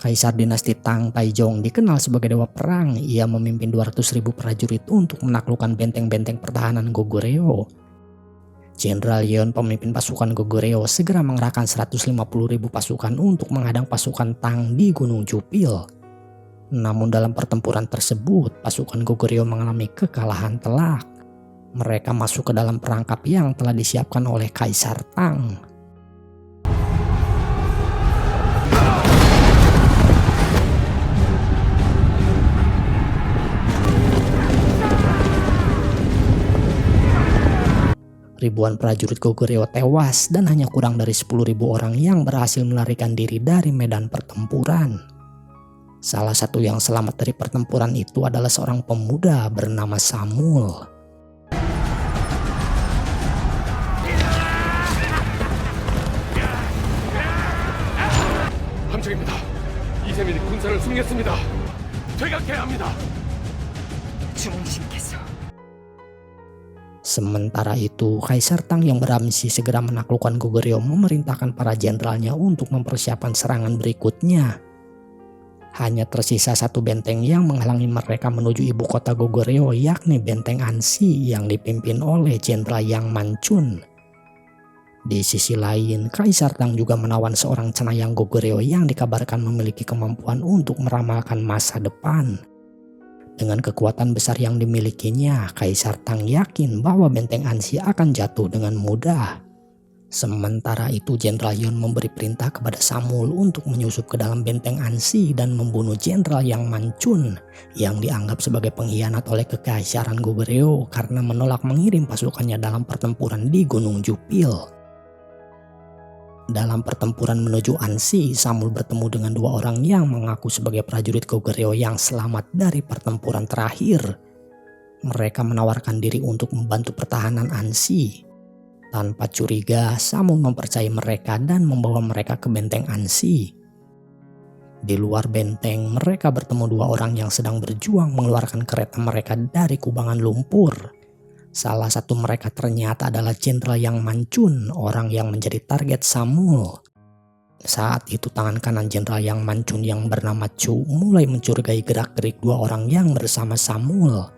Kaisar dinasti Tang Taizong dikenal sebagai dewa perang. Ia memimpin 200.000 prajurit untuk menaklukkan benteng-benteng pertahanan Goguryeo. Jenderal Yeon, pemimpin pasukan Goguryeo, segera mengerahkan 150.000 pasukan untuk menghadang pasukan Tang di Gunung Jupil. Namun dalam pertempuran tersebut, pasukan Goguryeo mengalami kekalahan telak. Mereka masuk ke dalam perangkap yang telah disiapkan oleh Kaisar Tang. Ribuan prajurit Goguryeo tewas dan hanya kurang dari 10.000 orang yang berhasil melarikan diri dari medan pertempuran. Salah satu yang selamat dari pertempuran itu adalah seorang pemuda bernama Samul. 함정입니다. 이세민이 군사를 승리했습니다. 퇴각해야 합니다. 주몽신께서 Sementara itu, Kaisar Tang yang berambisi segera menaklukkan Goguryeo memerintahkan para jenderalnya untuk mempersiapkan serangan berikutnya. Hanya tersisa satu benteng yang menghalangi mereka menuju ibu kota Goguryeo, yakni benteng Ansi yang dipimpin oleh Jenderal Yang Manchun. Di sisi lain, Kaisar Tang juga menawan seorang cenayang Goguryeo yang dikabarkan memiliki kemampuan untuk meramalkan masa depan. Dengan kekuatan besar yang dimilikinya, Kaisar Tang yakin bahwa benteng Ansi akan jatuh dengan mudah. Sementara itu, Jenderal Yeon memberi perintah kepada Samul untuk menyusup ke dalam benteng Ansi dan membunuh Jenderal Yang Manchun yang dianggap sebagai pengkhianat oleh Kekaisaran Goguryeo karena menolak mengirim pasukannya dalam pertempuran di Gunung Jupil. Dalam pertempuran menuju Ansi, Samul bertemu dengan dua orang yang mengaku sebagai prajurit Goguryeo yang selamat dari pertempuran terakhir. Mereka menawarkan diri untuk membantu pertahanan Ansi. Tanpa curiga, Samul mempercayai mereka dan membawa mereka ke benteng Ansi. Di luar benteng, mereka bertemu dua orang yang sedang berjuang mengeluarkan kereta mereka dari kubangan lumpur. Salah satu mereka ternyata adalah Jenderal Yang Manchun, orang yang menjadi target Samul. Saat itu tangan kanan Jenderal Yang Manchun yang bernama Chu mulai mencurigai gerak-gerik dua orang yang bersama Samul.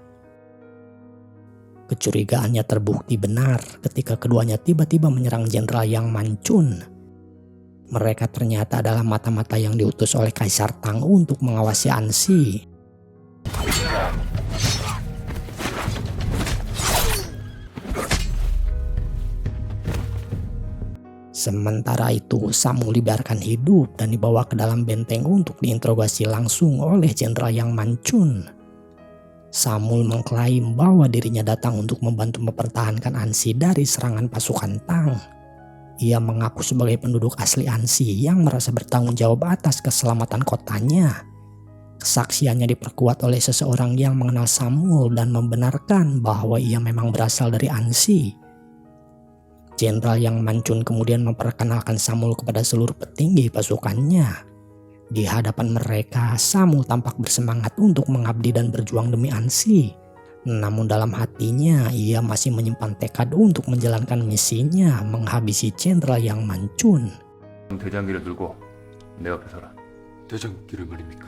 Kecurigaannya terbukti benar ketika keduanya tiba-tiba menyerang Jenderal Yang Manchun. Mereka ternyata adalah mata-mata yang diutus oleh Kaisar Tang untuk mengawasi Ansi. Sementara itu, Samul dibiarkan hidup dan dibawa ke dalam benteng untuk diinterogasi langsung oleh Jenderal Yang Manchun. Samul mengklaim bahwa dirinya datang untuk membantu mempertahankan Ansi dari serangan pasukan Tang. Ia mengaku sebagai penduduk asli Ansi yang merasa bertanggung jawab atas keselamatan kotanya. Kesaksiannya diperkuat oleh seseorang yang mengenal Samul dan membenarkan bahwa ia memang berasal dari Ansi. Jenderal Yang Manchun kemudian memperkenalkan Samul kepada seluruh petinggi pasukannya. Di hadapan mereka, Samul tampak bersemangat untuk mengabdi dan berjuang demi Ansi. Namun dalam hatinya, ia masih menyimpan tekad untuk menjalankan misinya menghabisi Jenderal Yang Manchun. 대장기를 들고 내 앞에 서라. 대장기를 말입니까?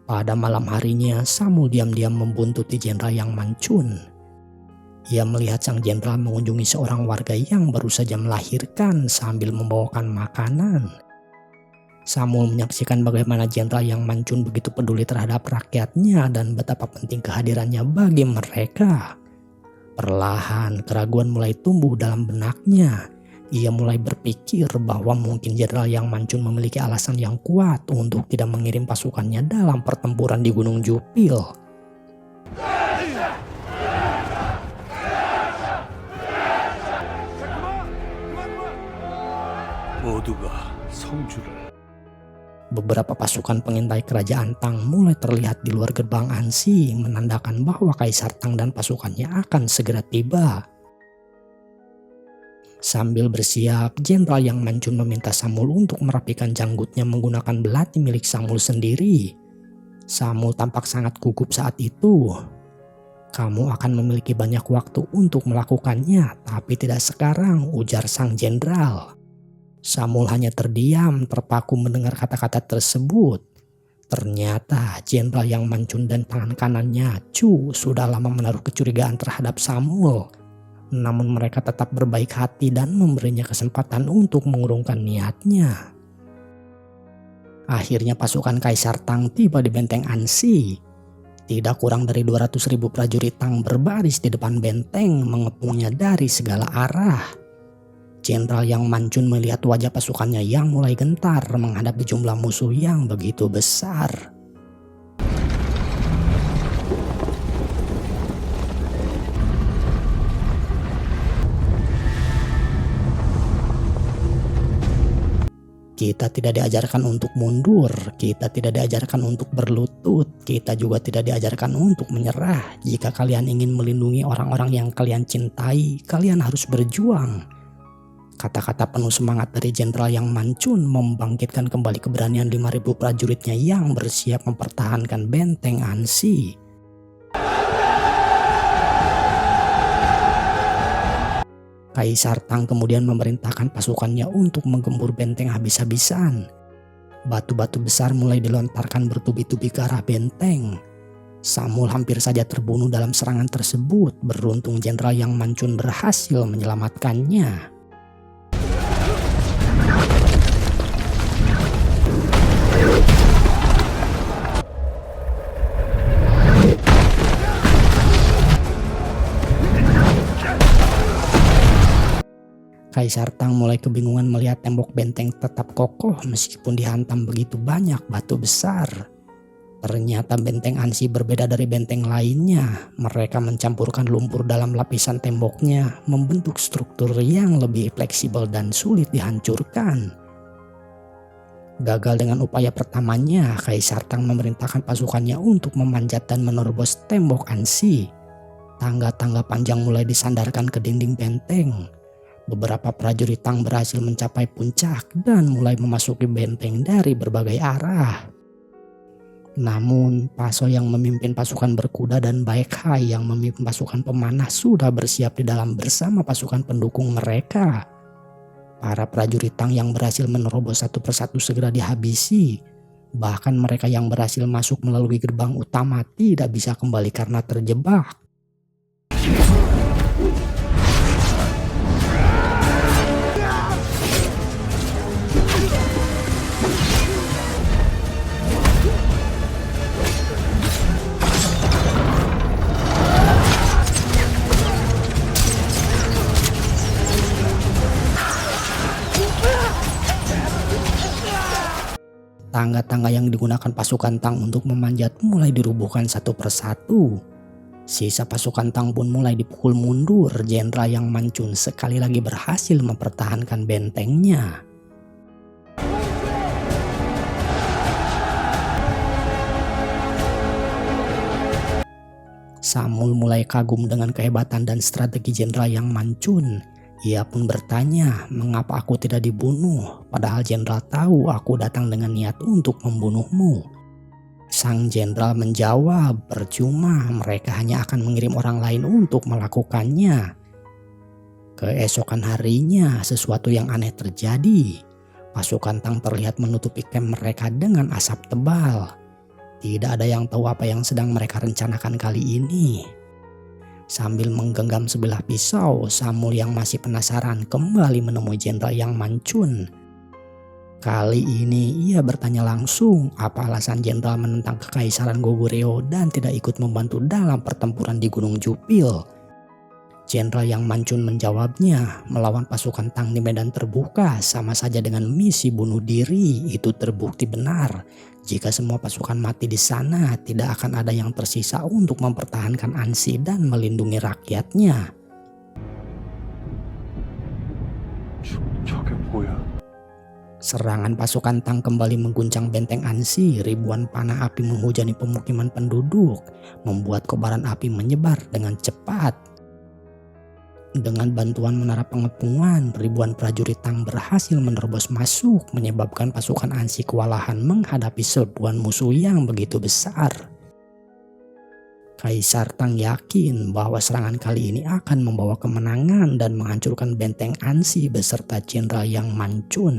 Pada malam harinya, Samul diam-diam membuntuti Jenderal Yang Manchun. Ia melihat sang jenderal mengunjungi seorang warga yang baru saja melahirkan sambil membawakan makanan. Samul menyaksikan bagaimana Jenderal Yang Manchun begitu peduli terhadap rakyatnya dan betapa penting kehadirannya bagi mereka. Perlahan, keraguan mulai tumbuh dalam benaknya. Ia mulai berpikir bahwa mungkin Jenderal Yang Manchun memiliki alasan yang kuat untuk tidak mengirim pasukannya dalam pertempuran di Gunung Jupil. Beberapa pasukan pengintai kerajaan Tang mulai terlihat di luar gerbang Ansi, menandakan bahwa Kaisar Tang dan pasukannya akan segera tiba. Sambil bersiap, Jenderal Yang Manchun meminta Samul untuk merapikan janggutnya menggunakan belati milik Samul sendiri. Samul tampak sangat gugup saat itu. "Kamu akan memiliki banyak waktu untuk melakukannya, tapi tidak sekarang," ujar sang jenderal. Samul hanya terdiam, terpaku mendengar kata-kata tersebut. Ternyata Jenderal Yang Mancun dan tangan kanannya Chu sudah lama menaruh kecurigaan terhadap Samul. Namun mereka tetap berbaik hati dan memberinya kesempatan untuk mengurungkan niatnya. Akhirnya pasukan Kaisar Tang tiba di benteng Ansi. Tidak kurang dari 200.000 prajurit Tang berbaris di depan benteng mengepungnya dari segala arah. Jenderal Yang Mancun melihat wajah pasukannya yang mulai gentar menghadapi jumlah musuh yang begitu besar. Kita tidak diajarkan untuk mundur, kita tidak diajarkan untuk berlutut, kita juga tidak diajarkan untuk menyerah. Jika kalian ingin melindungi orang-orang yang kalian cintai, kalian harus berjuang. Kata-kata penuh semangat dari Jenderal Yang Mancun membangkitkan kembali keberanian 5.000 prajuritnya yang bersiap mempertahankan benteng Ansi. Kaisar Tang kemudian memerintahkan pasukannya untuk menggempur benteng habis-habisan. Batu-batu besar mulai dilontarkan bertubi-tubi ke arah benteng. Samul hampir saja terbunuh dalam serangan tersebut. Beruntung Jenderal Yang Mancun berhasil menyelamatkannya. Kaisar Tang mulai kebingungan melihat tembok benteng tetap kokoh meskipun dihantam begitu banyak batu besar. Ternyata benteng Ansi berbeda dari benteng lainnya. Mereka mencampurkan lumpur dalam lapisan temboknya, membentuk struktur yang lebih fleksibel dan sulit dihancurkan. Gagal dengan upaya pertamanya, Kaisar Tang memerintahkan pasukannya untuk memanjat dan menerobos tembok Ansi. Tangga-tangga panjang mulai disandarkan ke dinding benteng. Beberapa prajurit Tang berhasil mencapai puncak dan mulai memasuki benteng dari berbagai arah. Namun, Paso yang memimpin pasukan berkuda dan Baek Hai yang memimpin pasukan pemanah sudah bersiap di dalam bersama pasukan pendukung mereka. Para prajurit Tang yang berhasil menerobos satu persatu segera dihabisi. Bahkan mereka yang berhasil masuk melalui gerbang utama tidak bisa kembali karena terjebak. Tangga-tangga yang digunakan pasukan Tang untuk memanjat mulai dirubuhkan satu persatu. Sisa pasukan Tang pun mulai dipukul mundur. Jenderal Yang Mancun sekali lagi berhasil mempertahankan bentengnya. Samul mulai kagum dengan kehebatan dan strategi Jenderal Yang Mancun. Ia pun bertanya, mengapa aku tidak dibunuh? Padahal Jenderal tahu aku datang dengan niat untuk membunuhmu. Sang Jenderal menjawab, percuma, mereka hanya akan mengirim orang lain untuk melakukannya. Keesokan harinya, sesuatu yang aneh terjadi. Pasukan Tang terlihat menutupi kamp mereka dengan asap tebal. Tidak ada yang tahu apa yang sedang mereka rencanakan kali ini. Sambil menggenggam sebilah pisau, Samul yang masih penasaran kembali menemui Jenderal Yang Mancun. Kali ini ia bertanya langsung apa alasan Jenderal menentang kekaisaran Goguryeo dan tidak ikut membantu dalam pertempuran di Gunung Jupil. Jenderal Yang Mancun menjawabnya, melawan pasukan Tang di medan terbuka sama saja dengan misi bunuh diri. Itu terbukti benar. Jika semua pasukan mati di sana, tidak akan ada yang tersisa untuk mempertahankan Ansi dan melindungi rakyatnya. Serangan pasukan Tang kembali mengguncang benteng Ansi. Ribuan panah api menghujani pemukiman penduduk, membuat kobaran api menyebar dengan cepat. Dengan bantuan menara pengepungan, ribuan prajurit Tang berhasil menerobos masuk, menyebabkan pasukan Ansi kewalahan menghadapi serbuan musuh yang begitu besar. Kaisar Tang yakin bahwa serangan kali ini akan membawa kemenangan dan menghancurkan benteng Ansi beserta Jenderal Yang Manchun.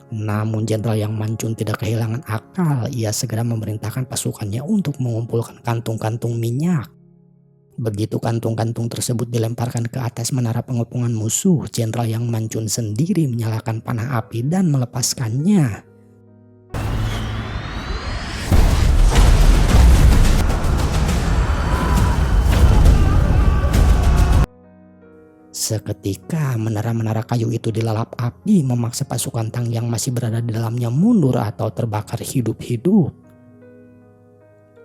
Namun Jenderal Yang Manchun tidak kehilangan akal. Ia segera memerintahkan pasukannya untuk mengumpulkan kantung-kantung minyak. Begitu kantung-kantung tersebut dilemparkan ke atas menara pengepungan musuh, Jenderal Yang Manchun sendiri menyalakan panah api dan melepaskannya. Seketika menara-menara kayu itu dilalap api, memaksa pasukan Tang yang masih berada di dalamnya mundur atau terbakar hidup-hidup.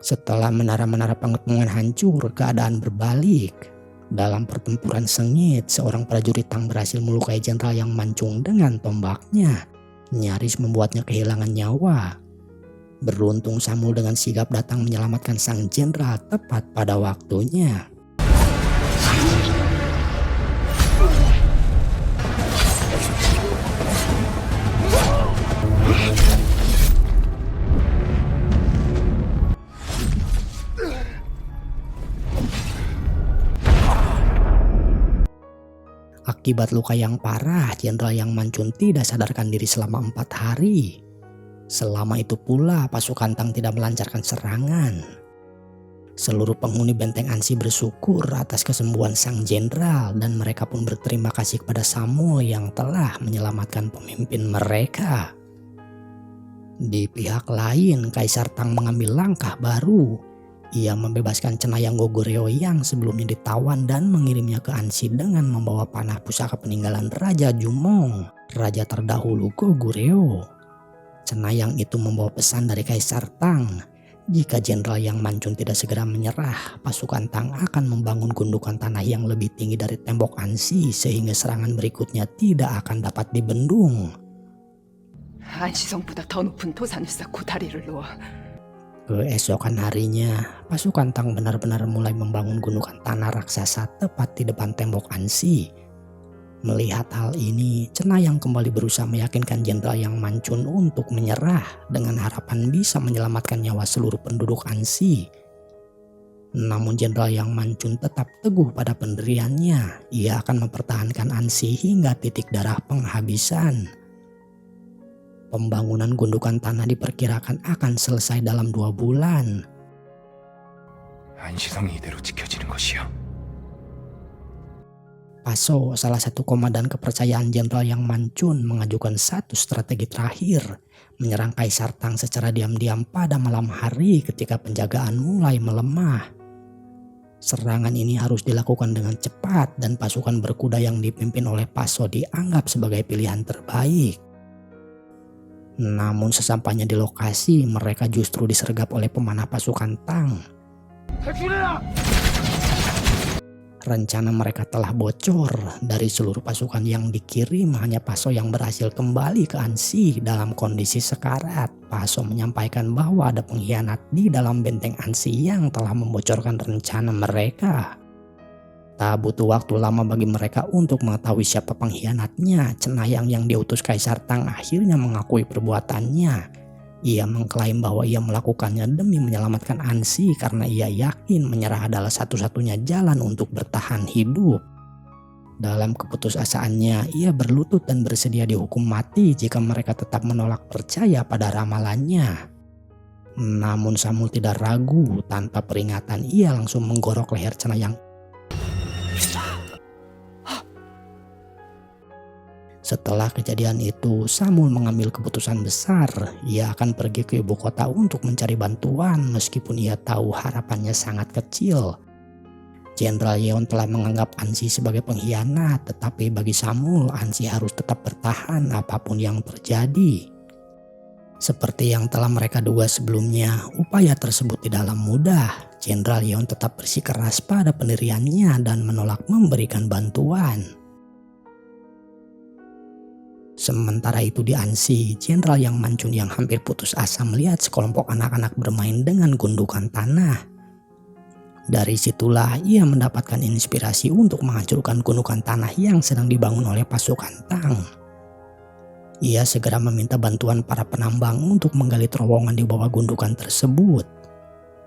Setelah menara-menara pengepungan hancur, keadaan berbalik. Dalam pertempuran sengit, seorang prajurit Tang berhasil melukai Jenderal Yang Manchun dengan tombaknya, nyaris membuatnya kehilangan nyawa. Beruntung Samul dengan sigap datang menyelamatkan sang jenderal tepat pada waktunya. Akibat luka yang parah, Jenderal Yang Manchun tidak sadarkan diri selama 4 hari. Selama itu pula pasukan Tang tidak melancarkan serangan. Seluruh penghuni benteng Ansi bersyukur atas kesembuhan sang jenderal dan mereka pun berterima kasih kepada Samul yang telah menyelamatkan pemimpin mereka. Di pihak lain, Kaisar Tang mengambil langkah baru. Ia membebaskan Cenayang Goguryeo yang sebelumnya ditawan dan mengirimnya ke Ansi dengan membawa panah pusaka peninggalan Raja Jumong, raja terdahulu Goguryeo. Cenayang itu membawa pesan dari Kaisar Tang. Jika Jenderal Yang Manchun tidak segera menyerah, pasukan Tang akan membangun gundukan tanah yang lebih tinggi dari tembok Ansi sehingga serangan berikutnya tidak akan dapat dibendung. 안시성보다 더 높은 도산을 쌓고 다리를 놓아 Keesokan harinya, pasukan Tang benar-benar mulai membangun gundukan tanah raksasa tepat di depan tembok Ansi. Melihat hal ini, Cenayang kembali berusaha meyakinkan Jenderal Yang Manchun untuk menyerah dengan harapan bisa menyelamatkan nyawa seluruh penduduk Ansi. Namun Jenderal Yang Manchun tetap teguh pada pendiriannya. Ia akan mempertahankan Ansi hingga titik darah penghabisan. Pembangunan gundukan tanah diperkirakan akan selesai dalam 2 bulan. 안시성이 이대로 지켜지는 것이야. Paso, salah satu komandan kepercayaan Jenderal Yang Manchun, mengajukan satu strategi terakhir, menyerang Kaisar Tang secara diam-diam pada malam hari ketika penjagaan mulai melemah. Serangan ini harus dilakukan dengan cepat dan pasukan berkuda yang dipimpin oleh Paso dianggap sebagai pilihan terbaik. Namun sesampainya di lokasi, mereka justru disergap oleh pemanah pasukan Tang. Rencana mereka telah bocor. Dari seluruh pasukan yang dikirim, hanya Paso yang berhasil kembali ke Ansi dalam kondisi sekarat. Paso menyampaikan bahwa ada pengkhianat di dalam benteng Ansi yang telah membocorkan rencana mereka. Tak butuh waktu lama bagi mereka untuk mengetahui siapa pengkhianatnya. Cenayang yang diutus Kaisar Tang akhirnya mengakui perbuatannya. Ia mengklaim bahwa ia melakukannya demi menyelamatkan Ansi karena ia yakin menyerah adalah satu-satunya jalan untuk bertahan hidup. Dalam keputusasaannya, ia berlutut dan bersedia dihukum mati jika mereka tetap menolak percaya pada ramalannya. Namun Samul tidak ragu. Tanpa peringatan, ia langsung menggorok leher Cenayang. Setelah kejadian itu, Samul mengambil keputusan besar. Ia akan pergi ke ibu kota untuk mencari bantuan meskipun ia tahu harapannya sangat kecil. Jenderal Yeon telah menganggap Ansi sebagai pengkhianat, tetapi bagi Samul, Ansi harus tetap bertahan apapun yang terjadi. Seperti yang telah mereka duga sebelumnya, upaya tersebut tidaklah mudah. Jenderal Yeon tetap bersikeras pada pendiriannya dan menolak memberikan bantuan. Sementara itu di Ansi, Jenderal Yang Manchun yang hampir putus asa melihat sekelompok anak-anak bermain dengan gundukan tanah. Dari situlah ia mendapatkan inspirasi untuk menghancurkan gundukan tanah yang sedang dibangun oleh pasukan Tang. Ia segera meminta bantuan para penambang untuk menggali terowongan di bawah gundukan tersebut.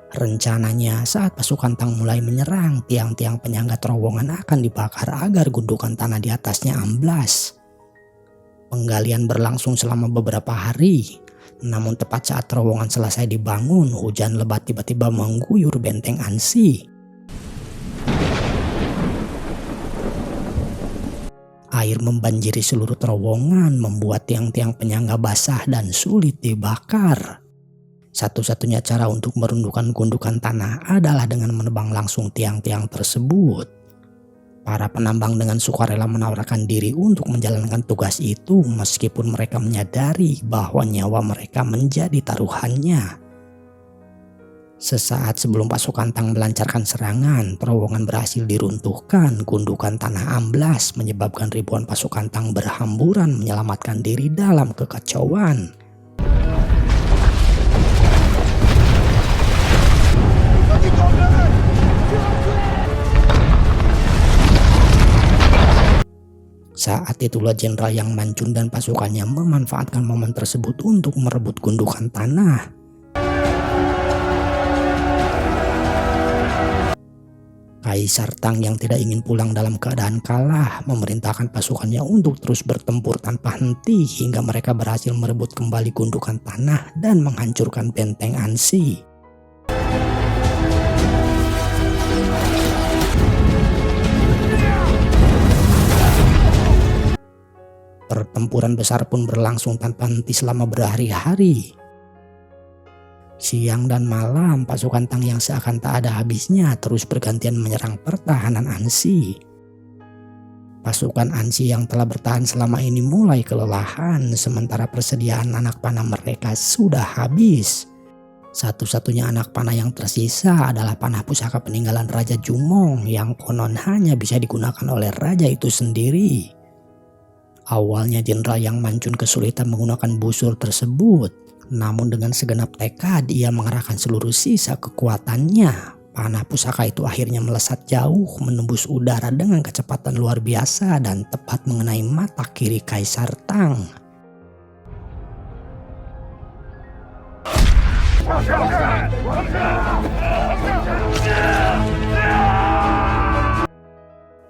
Rencananya saat pasukan Tang mulai menyerang, tiang-tiang penyangga terowongan akan dibakar agar gundukan tanah di atasnya amblas. Penggalian berlangsung selama beberapa hari. Namun tepat saat terowongan selesai dibangun, hujan lebat tiba-tiba mengguyur benteng Ansi. Air membanjiri seluruh terowongan, membuat tiang-tiang penyangga basah dan sulit dibakar. Satu-satunya cara untuk meruntuhkan gundukan tanah adalah dengan menebang langsung tiang-tiang tersebut. Para penambang dengan sukarela menawarkan diri untuk menjalankan tugas itu meskipun mereka menyadari bahwa nyawa mereka menjadi taruhannya. Sesaat sebelum pasukan Tang melancarkan serangan, terowongan berhasil diruntuhkan, gundukan tanah amblas menyebabkan ribuan pasukan Tang berhamburan menyelamatkan diri dalam kekacauan. Saat itulah Jenderal Yang Mancun dan pasukannya memanfaatkan momen tersebut untuk merebut gundukan tanah. Kaisar Tang yang tidak ingin pulang dalam keadaan kalah memerintahkan pasukannya untuk terus bertempur tanpa henti hingga mereka berhasil merebut kembali gundukan tanah dan menghancurkan benteng Ansi. Pertempuran besar pun berlangsung tanpa henti selama berhari-hari. Siang dan malam pasukan Tang yang seakan tak ada habisnya terus bergantian menyerang pertahanan Ansi. Pasukan Ansi yang telah bertahan selama ini mulai kelelahan sementara persediaan anak panah mereka sudah habis. Satu-satunya anak panah yang tersisa adalah panah pusaka peninggalan Raja Jumong yang konon hanya bisa digunakan oleh raja itu sendiri. Awalnya Jenderal Yang Mancun kesulitan menggunakan busur tersebut, namun dengan segenap tekad ia mengerahkan seluruh sisa kekuatannya. Panah pusaka itu akhirnya melesat jauh menembus udara dengan kecepatan luar biasa dan tepat mengenai mata kiri Kaisar Tang.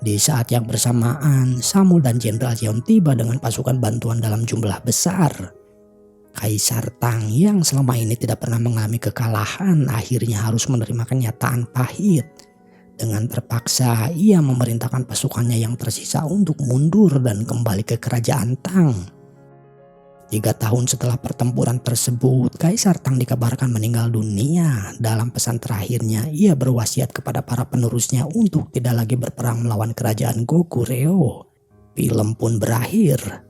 Di saat yang bersamaan, Samul dan Jenderal Yeon tiba dengan pasukan bantuan dalam jumlah besar. Kaisar Tang yang selama ini tidak pernah mengalami kekalahan akhirnya harus menerima kenyataan pahit. Dengan terpaksa, ia memerintahkan pasukannya yang tersisa untuk mundur dan kembali ke kerajaan Tang. 3 tahun setelah pertempuran tersebut, Kaisar Tang dikabarkan meninggal dunia. Dalam pesan terakhirnya, ia berwasiat kepada para penerusnya untuk tidak lagi berperang melawan kerajaan Goguryeo. Film pun berakhir.